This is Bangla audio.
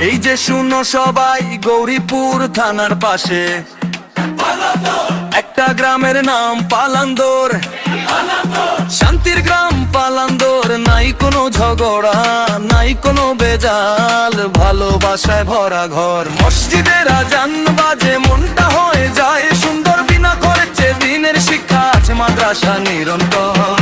এই যে শুনো সবাই, গৌরীপুর থানার পাশে একটা গ্রামের নাম পালান্দর। শান্তির গ্রাম পালান্দর, নাই কোনো ঝগড়া, নাই কোনো বেজাল, ভালোবাসায় ভরা ঘর। মসজিদের আজান বাজে, মনটা হয়ে যায় সুন্দর, বিনা খরচে দিনের শিক্ষা আছে মাদ্রাসা নিরন্তর।